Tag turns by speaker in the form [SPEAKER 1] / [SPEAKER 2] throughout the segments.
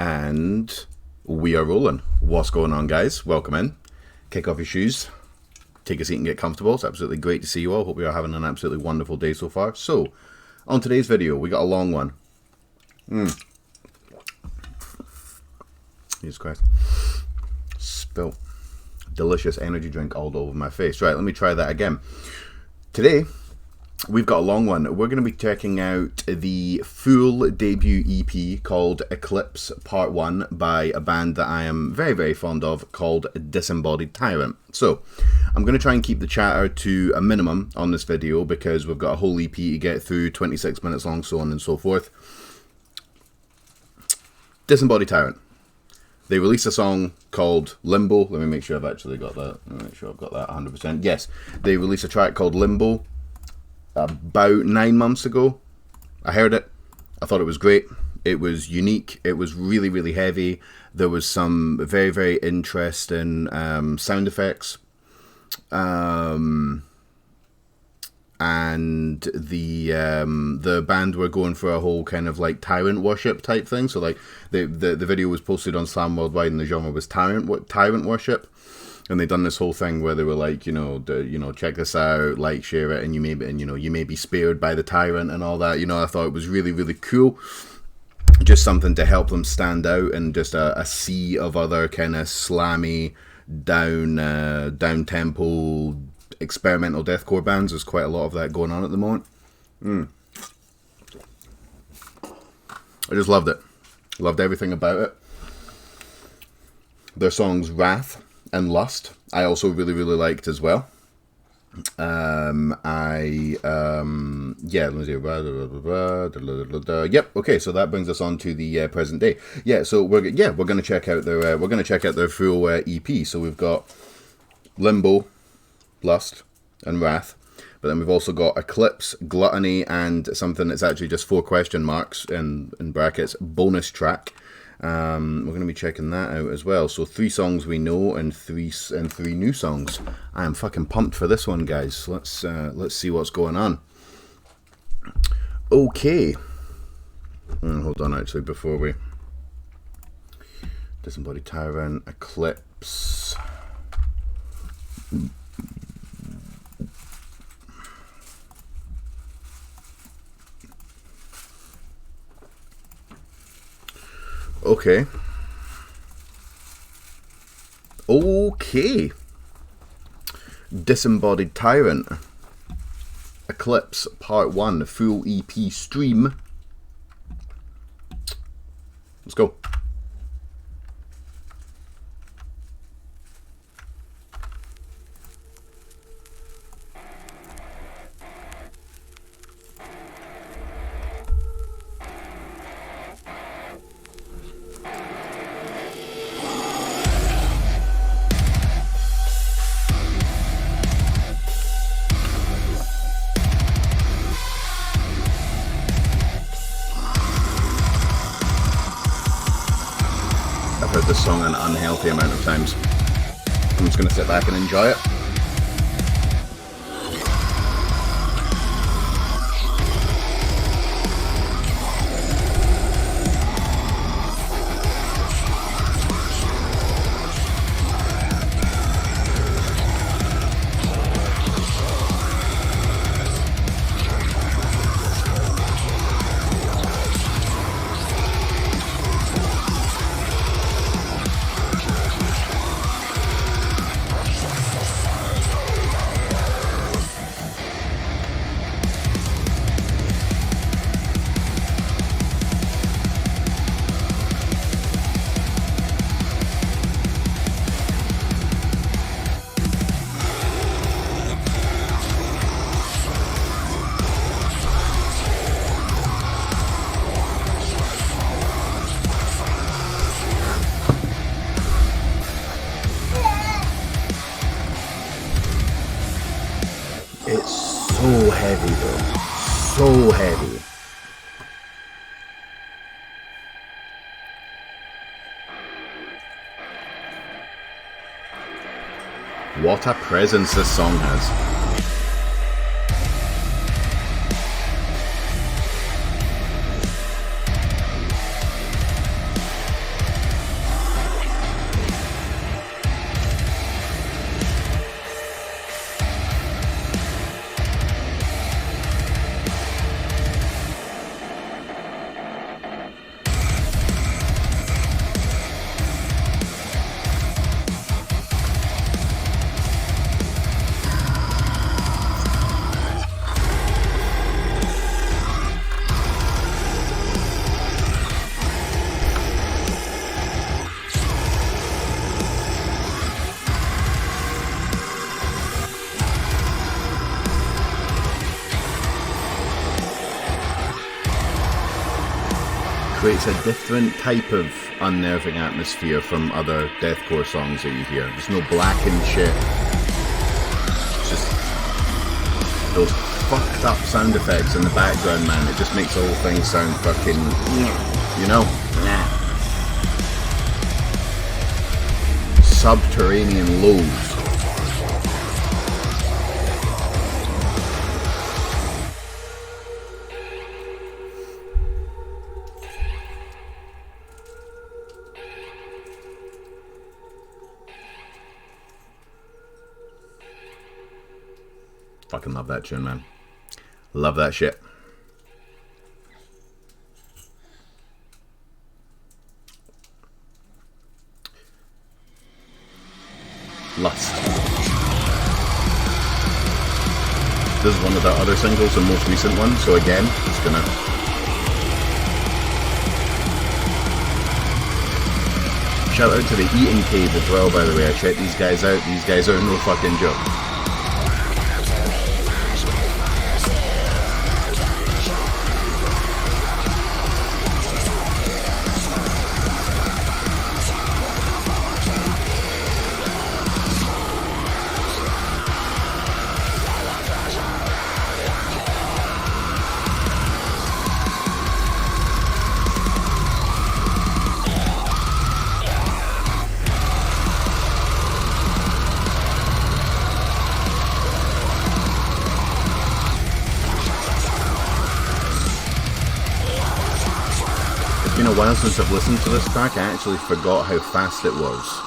[SPEAKER 1] And we are rolling. What's going on, guys? Welcome in. Kick off your shoes. Take a seat and get comfortable. It's absolutely great to see you all. Hope you are having an absolutely wonderful day so far. So, on today's video, we got a long one. Jesus Christ. Spill. Delicious energy drink all over my face. Right, let me try that again. Today, we've got a long one. We're going to be checking out the full debut EP called Eclipse Part.1 by a band that I am very, very fond of called Disembodied Tyrant. So, I'm going to try and keep the chatter to a minimum on this video because we've got a whole EP to get through, 26 minutes long, so on and so forth. Disembodied Tyrant. They released a song called Limbo. Let me make sure I've actually got that. Let me make sure I've got that 100%. Yes, they released a track called Limbo about 9 months ago. I heard it. I thought it was great. It was unique. It was really, really heavy. There was some very, very interesting sound effects. And the band were going for a whole kind of like Tyrant worship type thing. So like the video was posted on Slam Worldwide and the genre was Tyrant worship. And they done this whole thing where they were like, check this out, like, share it, and you may be spared by the Tyrant and all that. I thought it was really, really cool. Just something to help them stand out, and just a sea of other kind of slammy, down tempo, experimental deathcore bands. There's quite a lot of that going on at the moment. I just loved it. Loved everything about it. Their songs Wrath and Lust I also really, really liked as well. Let me see. Yep. Okay, so that brings us on to the present day. So we're going to check out their full EP. So we've got Limbo, Lust, and Wrath. But then we've also got Eclipse, Gluttony, and something that's actually just 4 question marks in brackets, bonus track. We're going to be checking that out as well. So 3 songs we know and three new songs. I am fucking pumped for this one, guys. Let's see what's going on. Okay. Hold on, actually, before we... Disembodied Tyrant, Eclipse... Okay. Disembodied Tyrant. Eclipse Part 1, full EP stream. Let's go. Heard this song an unhealthy amount of times. I'm just going to sit back and enjoy it. It's so heavy though. So heavy. What a presence this song has. creates a different type of unnerving atmosphere from other deathcore songs that you hear. There's no blackened shit. It's just those fucked up sound effects in the background, man. It just makes the whole thing sound fucking, you know, subterranean lows. Fucking love that tune, man. Love that shit. Lust. This is one of the other singles, the most recent one, so again, just gonna... Shout out to the Eating Cave as well, by the way. I checked these guys out. These guys are no fucking joke. It's been a while since I've listened to this track. I actually forgot how fast it was.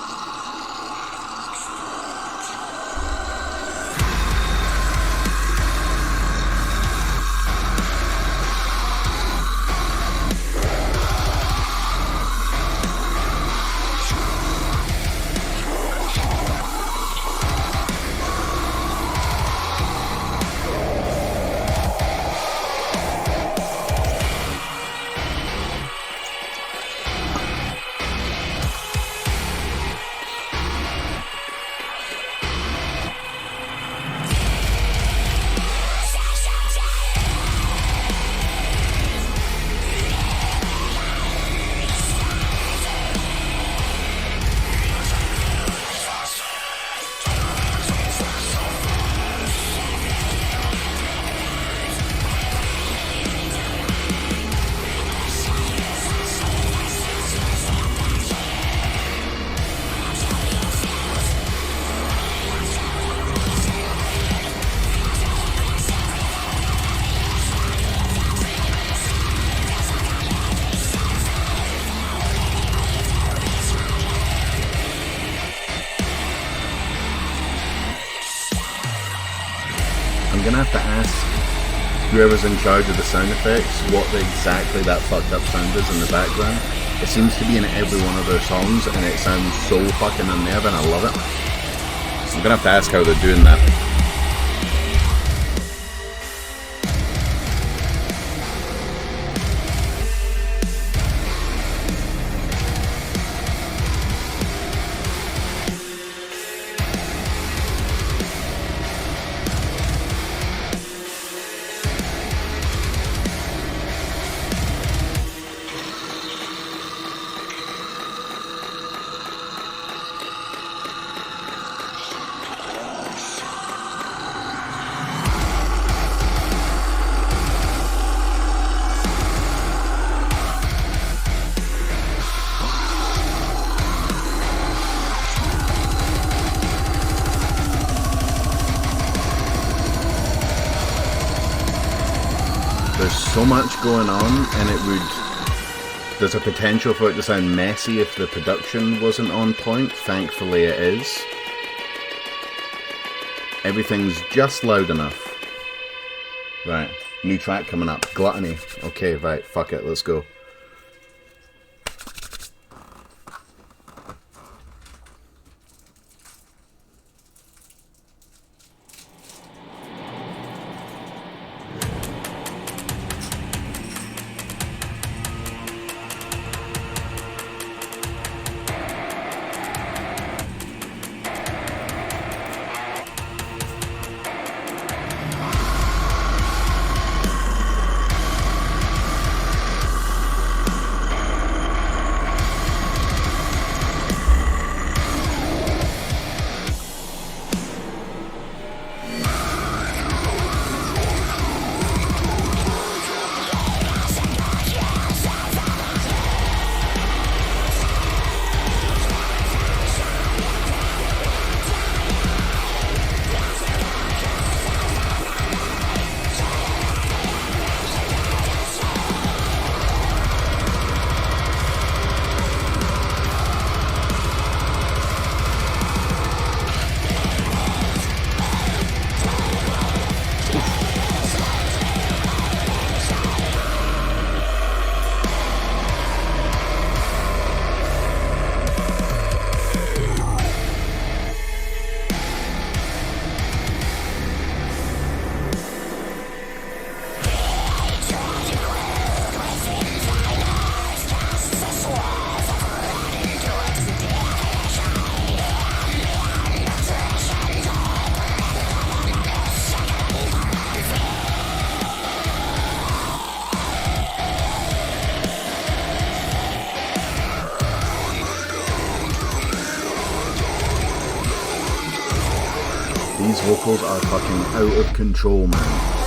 [SPEAKER 1] I'm gonna have to ask whoever's in charge of the sound effects what exactly that fucked up sound is in the background. It seems to be in every one of their songs and it sounds so fucking unnerving. I love it. I'm gonna have to ask how they're doing that. There's so much going on, and there's a potential for it to sound messy if the production wasn't on point. Thankfully it is. Everything's just loud enough. Right, new track coming up, Gluttony. Okay, right, fuck it, let's go. These vocals are fucking out of control, man.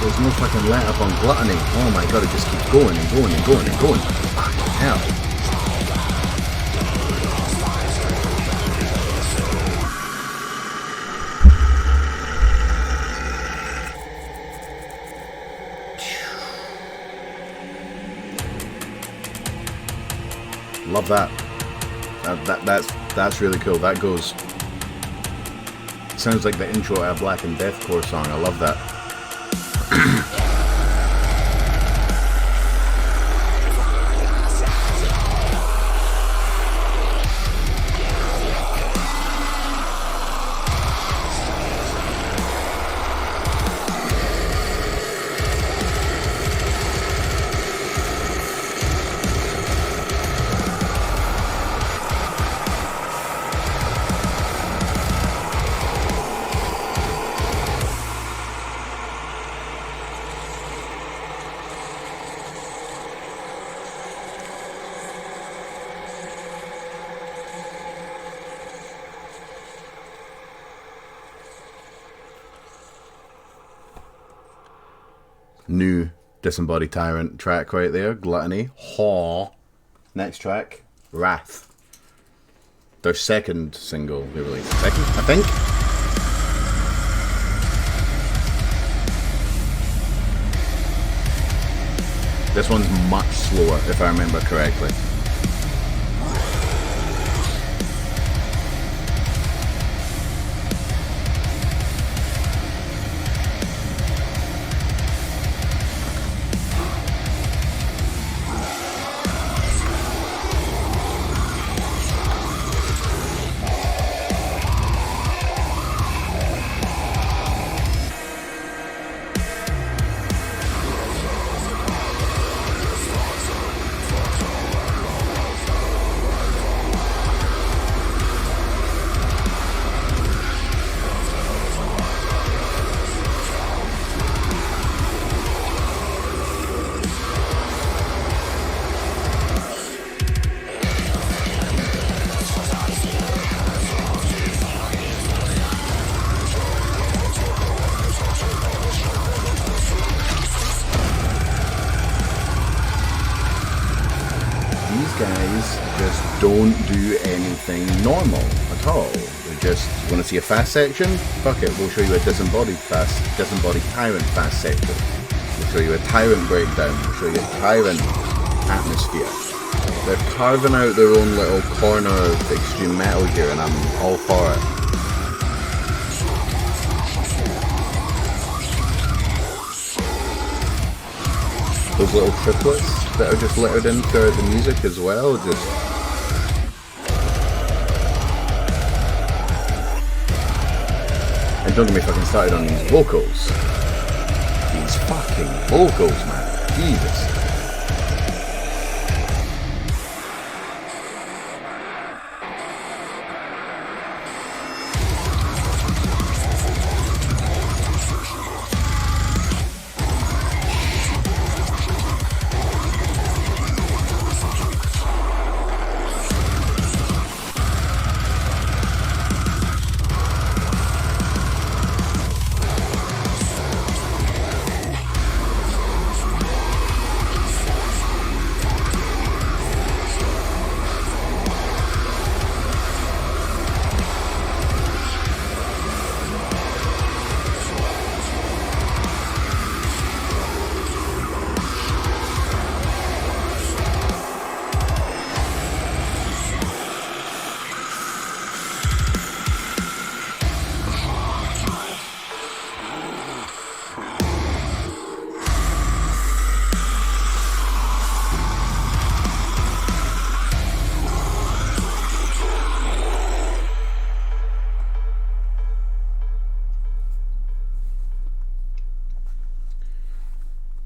[SPEAKER 1] There's no fucking let up on gluttony. Oh my god, it just keeps going and going and going and going. Fucking hell. Love that. That's really cool. That goes. Sounds like the intro to a Black and Deathcore song. I love that. New Disembodied Tyrant track right there, Gluttony. Haw. Next track, Wrath. Their second single they released. Second, I think. This one's much slower, if I remember correctly. Guys just don't do anything normal at all. They just want to see a fast section? Fuck it, we'll show you a Disembodied Tyrant fast section. We'll show you a Tyrant breakdown. We'll show you a Tyrant atmosphere. They're carving out their own little corner of extreme metal here, and I'm all for it. Those little triplets that are just littered in throughout the music as well, just... And don't get me fucking started on these vocals. These fucking vocals, man. Jesus.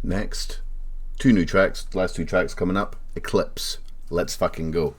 [SPEAKER 1] Next, two new tracks, last two tracks coming up. Eclipse, Let's Fucking Go.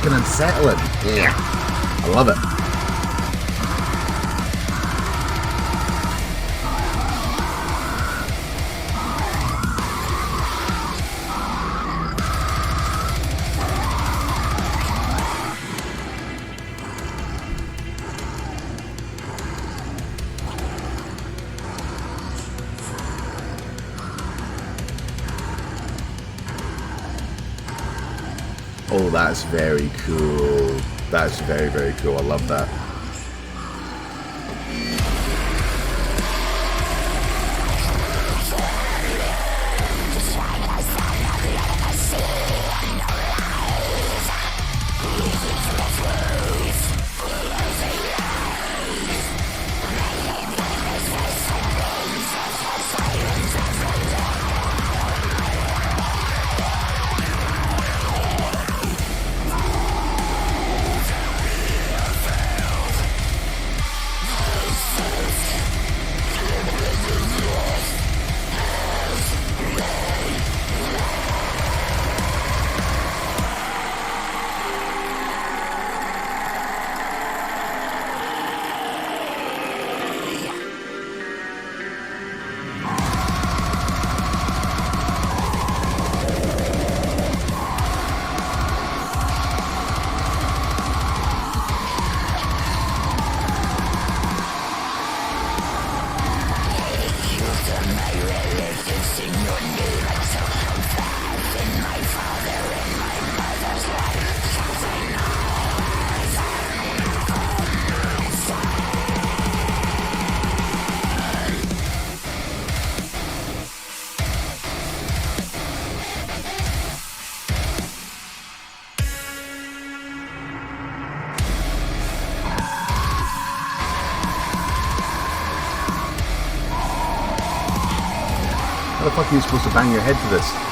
[SPEAKER 1] Unsettling. Yeah. I love it. Oh, that's very cool. That's very, very cool. I love that. How the fuck are you supposed to bang your head to this?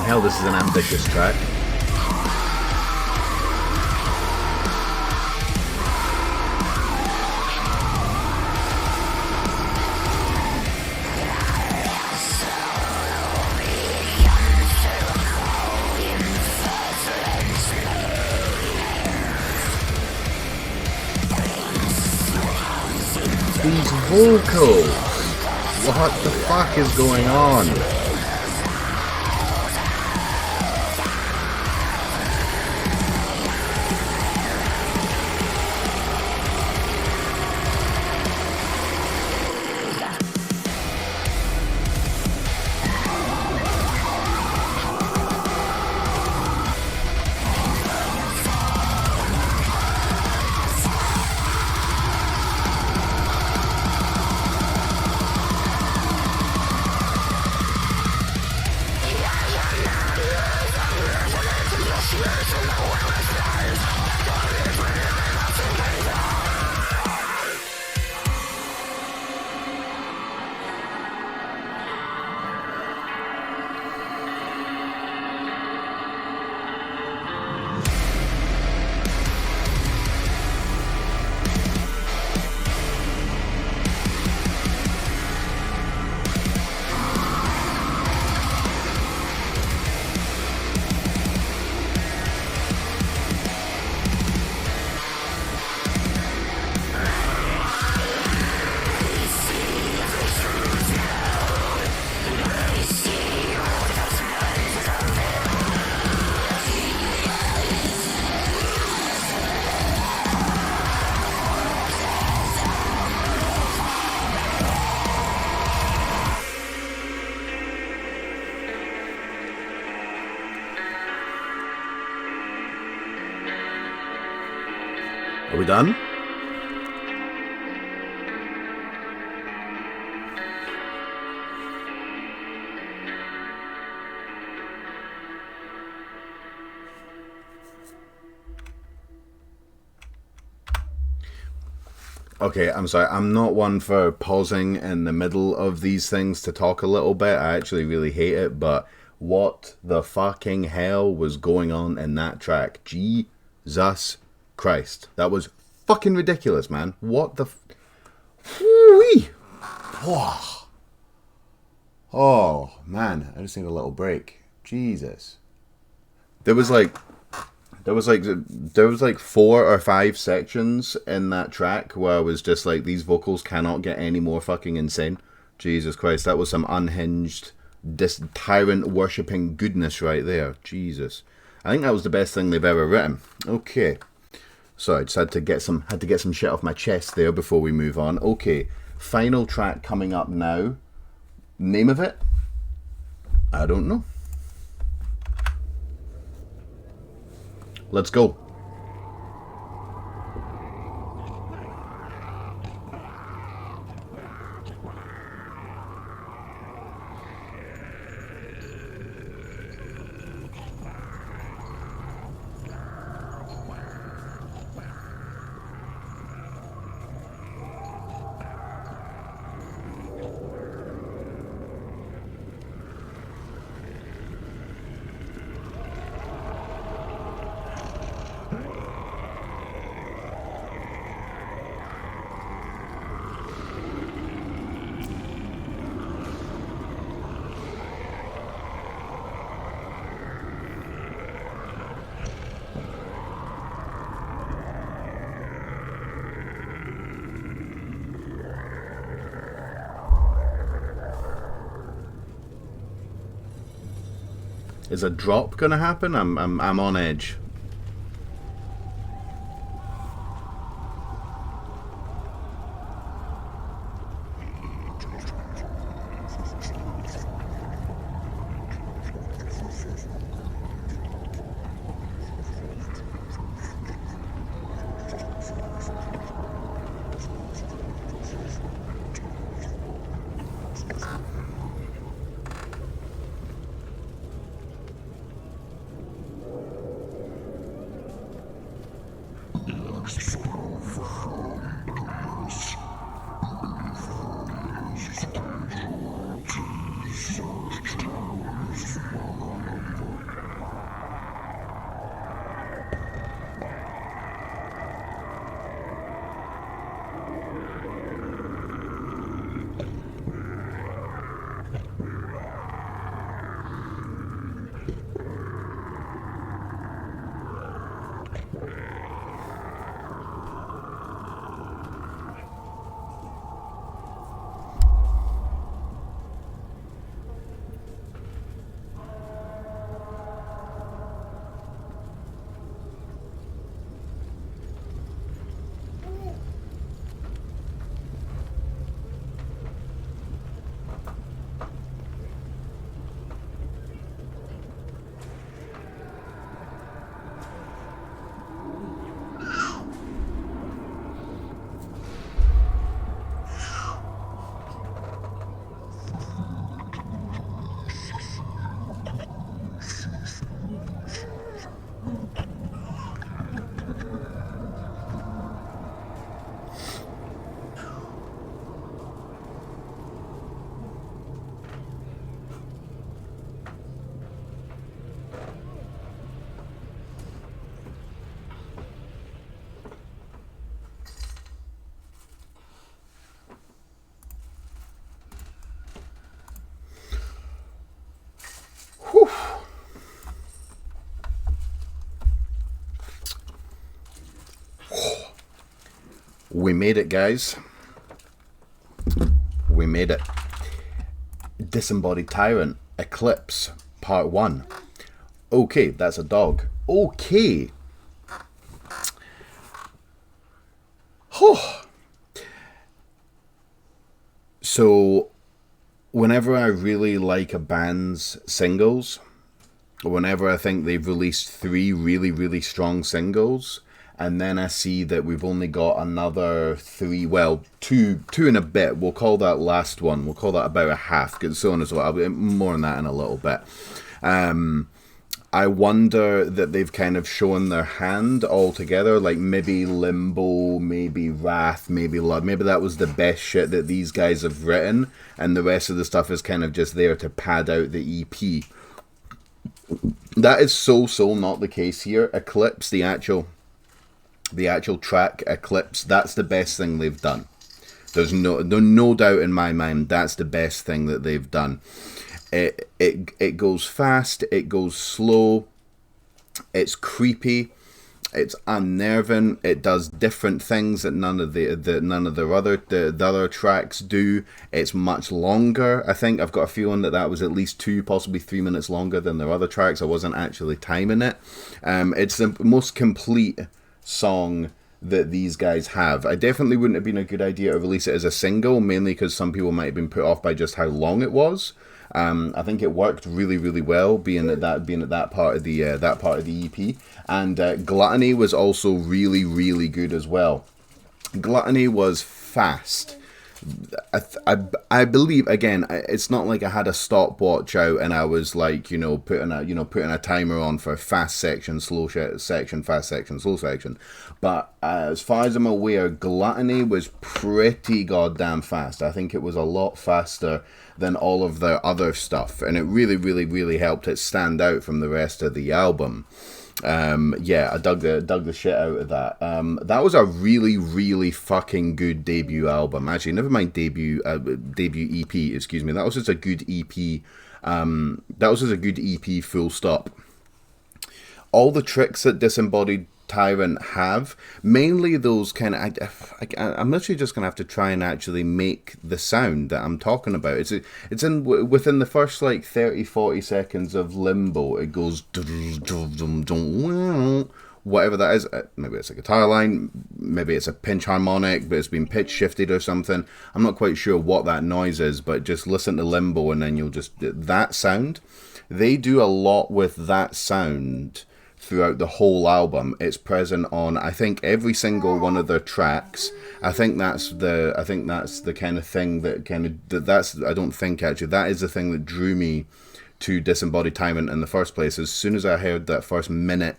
[SPEAKER 1] Hell, this is an ambitious track. These vocals! What the fuck is going on? Are we done? Okay, I'm sorry. I'm not one for pausing in the middle of these things to talk a little bit. I actually really hate it, but what the fucking hell was going on in that track? Jesus Christ. That was fucking ridiculous, man. What the Woo-wee. Oh, man. I just need a little break. Jesus. There was like 4 or 5 sections in that track where I was just like, these vocals cannot get any more fucking insane. Jesus Christ, that was some unhinged, tyrant worshipping goodness right there. Jesus. I think that was the best thing they've ever written. Okay. So I just had to get some shit off my chest there before we move on. Okay, final track coming up now. Name of it? I don't know. Let's go. Is a drop gonna happen? I'm on edge. Whew. We made it, guys. We made it. Disembodied Tyrant, Eclipse, Part 1. Okay, that's a dog. Okay. So, whenever I really like a band's singles, whenever I think they've released 3 really, really strong singles, and then I see that we've only got another 3, well, two and a bit. We'll call that last one. We'll call that about a half, because so on as well. I'll be more on that in a little bit. I wonder that they've kind of shown their hand altogether, like maybe Limbo, maybe Wrath, maybe Love. Maybe that was the best shit that these guys have written, and the rest of the stuff is kind of just there to pad out the EP. That is so not the case here. Eclipse, the actual track, Eclipse, that's the best thing they've done. There's no doubt in my mind that's the best thing that they've done. It goes fast, it goes slow, it's creepy, it's unnerving, it does different things that none of the other tracks do. It's much longer. I think I've got a feeling that was at least 2, possibly 3 minutes longer than their other tracks. I wasn't actually timing it. It's the most complete song that these guys have. I definitely wouldn't have been a good idea to release it as a single, mainly because some people might have been put off by just how long it was. I think it worked really, really well, being at that part of the EP, and Gluttony was also really, really good as well. Gluttony was fast. I believe, again, it's not like I had a stopwatch out and I was like, putting a timer on for fast section, slow section, fast section, slow section. But as far as I'm aware, Gluttony was pretty goddamn fast. I think it was a lot faster than all of their other stuff, and it really, really, really helped it stand out from the rest of the album. Yeah, I dug the shit out of that. That was a really, really fucking good debut album. Actually, never mind debut EP. Excuse me. That was just a good EP. That was just a good EP. Full stop. all the tricks that Disembodied Tyrant have, mainly those kind of, I'm literally just gonna have to try and actually make the sound that I'm talking about. It's in within the first like 30-40 seconds of Limbo, it goes whatever that is. Maybe it's a guitar line, maybe it's a pinch harmonic, but it's been pitch shifted or something. I'm not quite sure what that noise is, but just listen to Limbo and then you'll just, that sound, they do a lot with that sound throughout the whole album. It's present on, I think, every single one of their tracks. I think that's the kind of thing that that's, I don't think actually, that is the thing that drew me to Disembodied Tyrant in the first place. As soon as I heard that first minute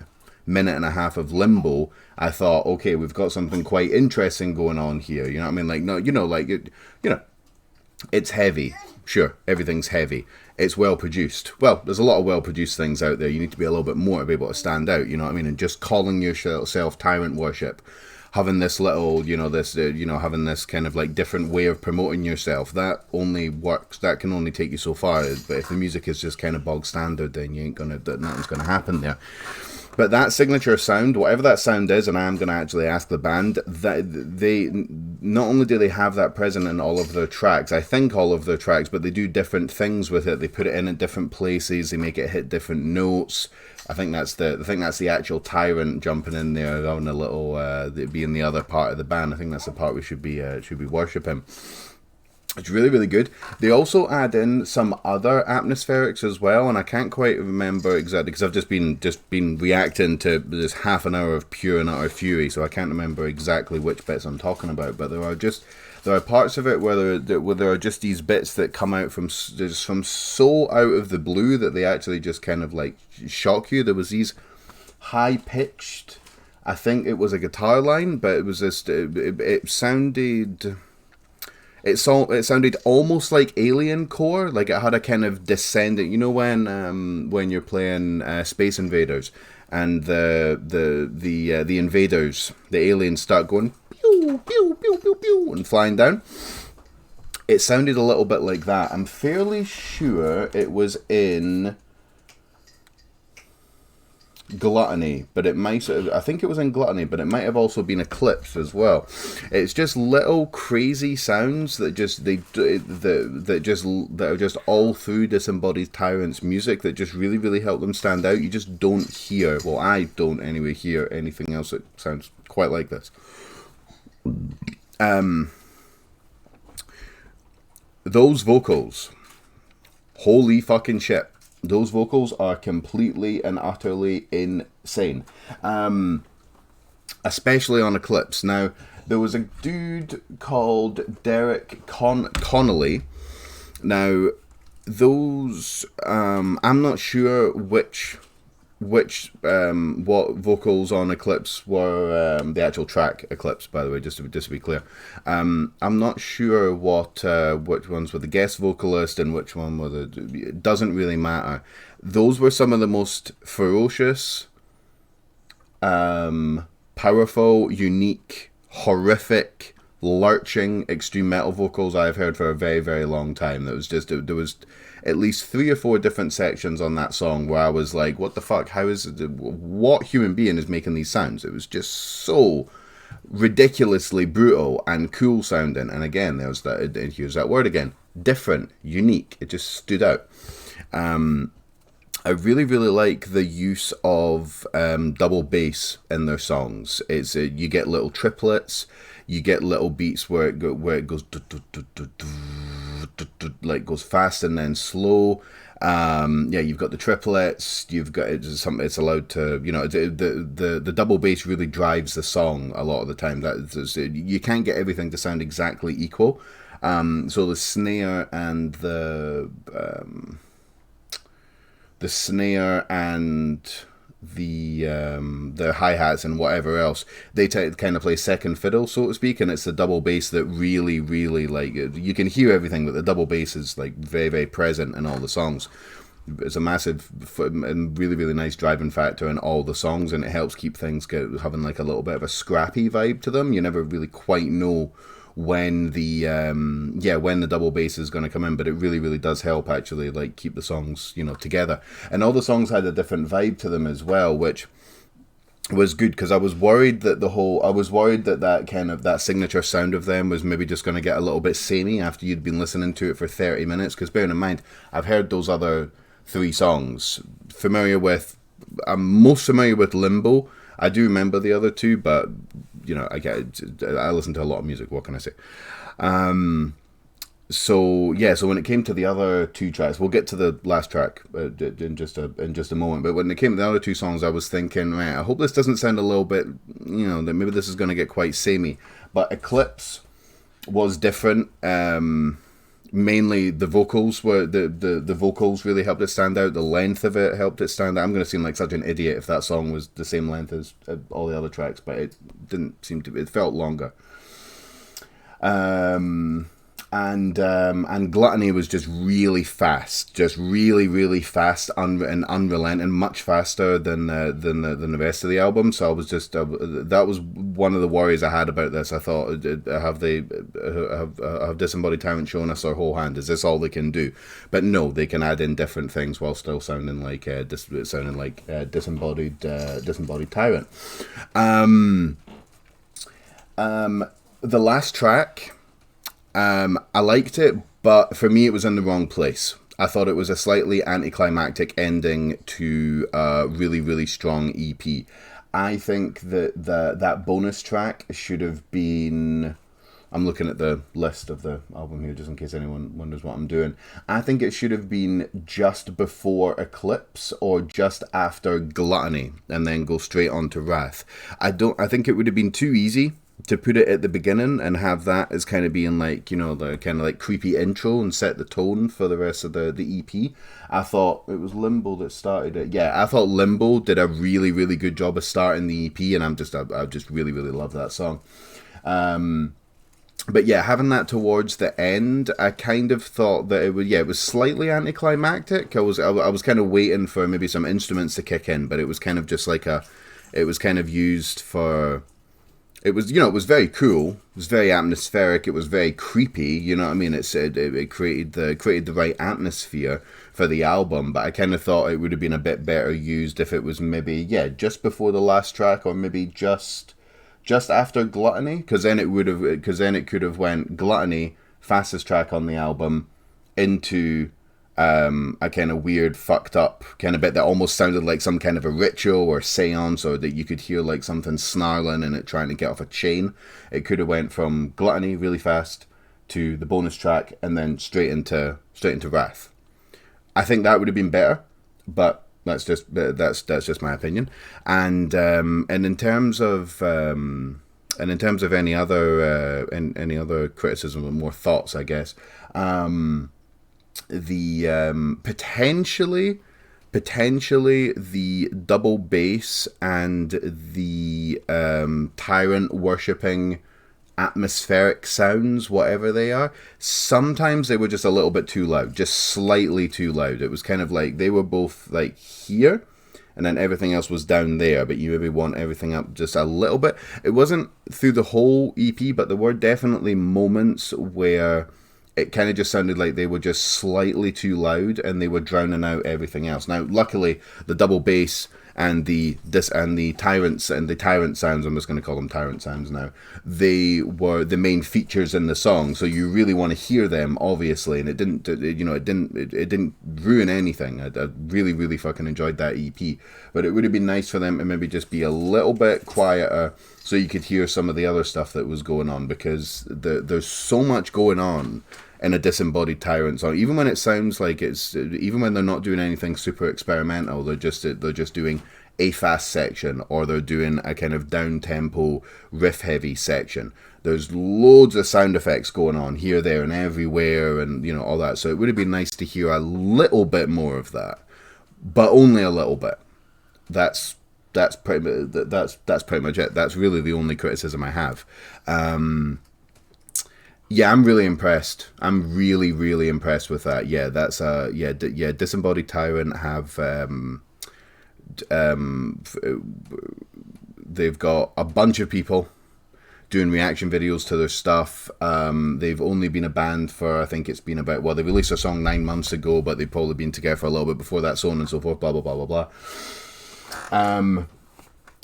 [SPEAKER 1] and a half of Limbo, I thought, okay, we've got something quite interesting going on here. You know what I mean? Like, no, you know, like, it's heavy. Sure, everything's heavy. It's well produced. Well, there's a lot of well produced things out there. You need to be a little bit more to be able to stand out. You know what I mean? And just calling yourself Tyrant Worship, having this little, having this kind of like different way of promoting yourself, that only works. That can only take you so far. But if the music is just kind of bog standard, then nothing's gonna happen there. But that signature sound, whatever that sound is, and I am going to actually ask the band, that they not only do they have that present in all of their tracks, I think all of their tracks, but they do different things with it. They put it in at different places. They make it hit different notes. I think that's the actual Tyrant jumping in there, having a little being the other part of the band. I think that's the part we should be worshipping. It's really, really good. They also add in some other atmospherics as well, and I can't quite remember exactly because I've just been reacting to this half an hour of pure and utter fury, so I can't remember exactly which bits I'm talking about. But there are parts of it where there are just these bits that come out from so out of the blue that they actually just kind of like shock you. There was these high pitched, I think it was a guitar line, but it was just it sounded. It sounded almost like Alien Core, like it had a kind of descending. You know when you're playing Space Invaders and the invaders, the aliens start going pew pew pew pew pew and flying down. It sounded a little bit like that. I'm fairly sure it was in Gluttony, but it might. I think it was in Gluttony, but it might have also been Eclipse as well. It's just little crazy sounds that are just all through Disembodied Tyrant's music that just really, really help them stand out. You just don't hear. Well, I don't anyway hear anything else that sounds quite like this. Those vocals, holy fucking shit. Those vocals are completely and utterly insane. Especially on Eclipse. Now, there was a dude called Derek Connolly. Now, those, I'm not sure what vocals on Eclipse were the actual track Eclipse, by the way, just to be clear. I'm not sure which ones were the guest vocalist and which one were it doesn't really matter. Those were some of the most ferocious, powerful, unique, horrific, lurching extreme metal vocals I've heard for a very, very long time. There was at least 3 or 4 different sections on that song where I was like, what the fuck, what human being is making these sounds? It was just so ridiculously brutal and cool sounding. And again, here's that word again, different, unique. It just stood out. I really, really like the use of double bass in their songs. It's you get little triplets, you get little beats where it goes like goes fast and then slow. You've got the triplets. You've got it's allowed to, the double bass really drives the song a lot of the time. You can't get everything to sound exactly equal. So the snare and the hi-hats and whatever else, they kind of play second fiddle, so to speak, and it's the double bass that really, really, like, you can hear everything, but the double bass is like very, very present in all the songs. It's a massive and really, really nice driving factor in all the songs, and it helps keep things having like a little bit of a scrappy vibe to them. You never really quite know when the when the double bass is going to come in, but it really does help actually like keep the songs, you know, together. And all the songs had a different vibe to them as well, which was good, because I was worried that that kind of that signature sound of them was maybe just going to get a little bit samey after you'd been listening to it for 30 minutes. Because bearing in mind, I've heard those other 3 songs, I'm most familiar with Limbo. I do remember the other 2, but you know, I listen to a lot of music. What can I say? So when it came to the other 2 tracks, we'll get to the last track in just a moment. But when it came to the other 2 songs, I was thinking, right, I hope this doesn't sound a little bit, you know, that maybe this is going to get quite samey. But Eclipse was different. Mainly the vocals were the vocals really helped it stand out. The length of it helped it stand out. I'm going to seem like such an idiot if that song was the same length as all the other tracks, but it didn't seem to be. It felt longer. And Gluttony was just really fast, just really fast and unrelenting, much faster than the rest of the album. So I was just that was one of the worries I had about this. I thought, have Disembodied Tyrant shown us their whole hand? Is this all they can do? But no, they can add in different things while still sounding like Disembodied Tyrant. The last track, I liked it, but for me it was in the wrong place. I thought it was a slightly anticlimactic ending to a really strong EP. I think that that bonus track should have been... I'm looking at the list of the album here just in case anyone wonders what I'm doing. I think it should have been just before Eclipse or just after Gluttony and then go straight on to Wrath. I think it would have been too easy to put it at the beginning and have that as kind of being like, you know, the kind of like creepy intro and set the tone for the rest of the EP. I thought it was Limbo that started it. Yeah, I thought Limbo did a really good job of starting the EP, and I just really love that song. But yeah, having that towards the end, I kind of thought that it was slightly anticlimactic. I was kind of waiting for maybe some instruments to kick in, but it was kind of just like it was kind of used for... It was, you know, it was very cool. It was very atmospheric. It was very creepy. You know what I mean? It created the right atmosphere for the album. But I kind of thought it would have been a bit better used if it was maybe just before the last track, or maybe just after Gluttony, because then it could have went Gluttony, fastest track on the album, into a kind of weird, fucked up kind of bit that almost sounded like some kind of a ritual or seance, or that you could hear like something snarling and it trying to get off a chain. It could have went from Gluttony really fast to the bonus track and then straight into Wrath. I think that would have been better, but that's just my opinion. And in terms of any other criticism or more thoughts, I guess. The potentially the double bass and the Tyrant worshipping atmospheric sounds, whatever they are, sometimes they were just a little bit too loud, just slightly too loud. It was kind of like they were both like here and then everything else was down there, but you maybe want everything up just a little bit. It wasn't through the whole EP, but there were definitely moments where it kind of just sounded like they were just slightly too loud and they were drowning out everything else. Now, luckily, the double bass and the Tyrant sounds, I'm just going to call them Tyrant sounds now, they were the main features in the song, so you really want to hear them, obviously, and it didn't ruin anything. I really fucking enjoyed that EP, but it would have been nice for them to maybe just be a little bit quieter so you could hear some of the other stuff that was going on, because there's so much going on in a Disembodied Tyrant song. Even when it sounds like even when they're not doing anything super experimental, they're just doing a fast section, or they're doing a kind of down tempo riff heavy section. There's loads of sound effects going on here, there, and everywhere, and you know, all that. So it would have been nice to hear a little bit more of that, but only a little bit. That's pretty much it. That's really the only criticism I have. Yeah, I'm really impressed. I'm really impressed with that. Yeah, that's Disembodied Tyrant have they've got a bunch of people doing reaction videos to their stuff. They've only been a band for, I think it's been about, well, they released a song 9 months ago, but they've probably been together for a little bit before that, so on and so forth, blah, blah, blah, blah, blah.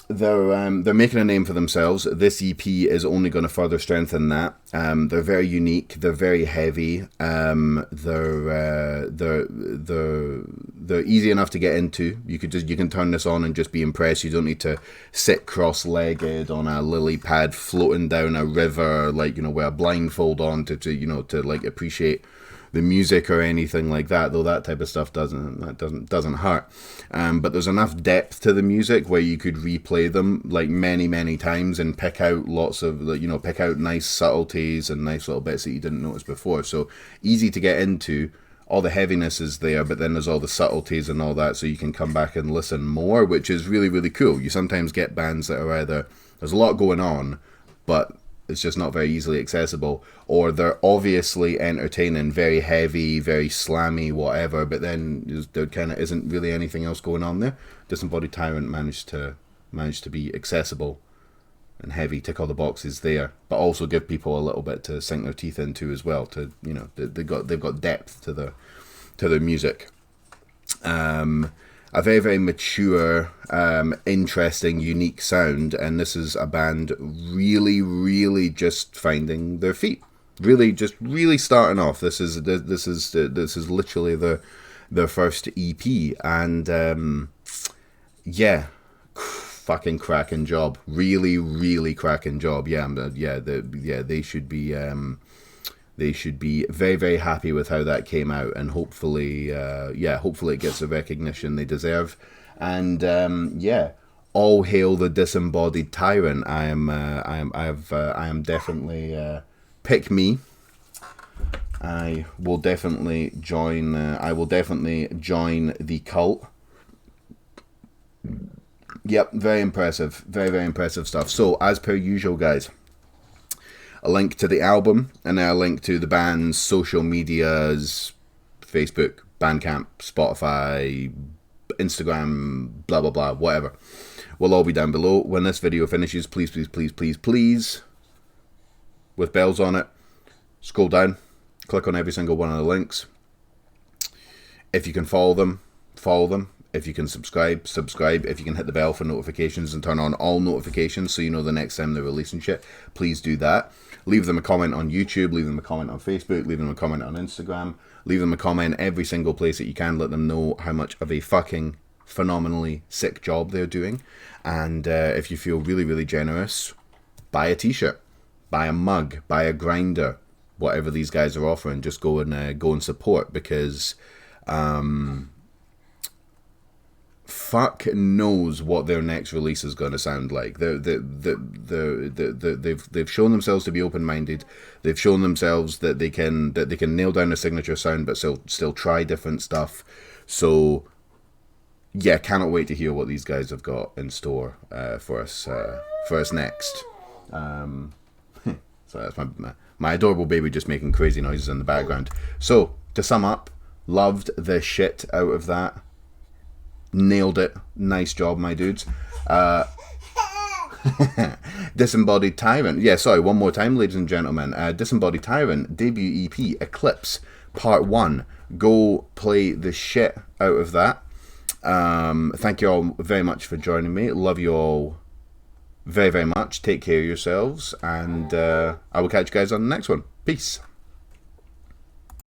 [SPEAKER 1] They're making a name for themselves. This EP is only going to further strengthen that. They're very unique. They're very heavy. They're easy enough to get into. You can turn this on and just be impressed. You don't need to sit cross-legged on a lily pad floating down a river, like, you know, with a blindfold on to like appreciate the music or anything like that, though that type of stuff doesn't hurt. But there's enough depth to the music where you could replay them like many times and pick out lots of, you know, pick out nice subtleties and nice little bits that you didn't notice before. So easy to get into. All the heaviness is there, but then there's all the subtleties and all that, so you can come back and listen more, which is really cool. You sometimes get bands that are either, there's a lot going on, but it's just not very easily accessible, or they're obviously entertaining, very heavy, very slammy, whatever, but then there kind of isn't really anything else going on there. Disembodied Tyrant managed to be accessible and heavy, tick all the boxes there, but also give people a little bit to sink their teeth into as well. To, you know, they've got depth to their music. A very mature, interesting, unique sound, and this is a band really just finding their feet, really starting off. This is literally their first EP, and yeah, fucking cracking job, really cracking job. They should be. They should be very happy with how that came out, and hopefully it gets the recognition they deserve. And all hail the Disembodied Tyrant. I am definitely pick me. I will definitely join the cult. Yep, very impressive, very impressive stuff. So as per usual, guys, a link to the album, and then a link to the band's social medias, Facebook, Bandcamp, Spotify, Instagram, blah, blah, blah, whatever. Will all be down below. When this video finishes, please, with bells on it, scroll down, click on every single one of the links. If you can follow them. If you can subscribe. If you can hit the bell for notifications and turn on all notifications so you know the next time they're releasing shit, please do that. Leave them a comment on YouTube, leave them a comment on Facebook, leave them a comment on Instagram, leave them a comment every single place that you can. Let them know how much of a fucking phenomenally sick job they're doing. And if you feel really generous, buy a t-shirt, buy a mug, buy a grinder, whatever these guys are offering. Just go and support, because fuck knows what their next release is going to sound like. They've shown themselves to be open-minded. They've shown themselves that they can nail down a signature sound, but still try different stuff. So yeah, cannot wait to hear what these guys have got in store for us next. So that's my adorable baby just making crazy noises in the background. So to sum up, loved the shit out of that. Nailed it. Nice job, my dudes. Disembodied Tyrant. Yeah, sorry, one more time, ladies and gentlemen. Disembodied Tyrant, debut EP, Eclipse, Part 1. Go play the shit out of that. Thank you all very much for joining me. Love you all very much. Take care of yourselves, and I will catch you guys on the next one. Peace.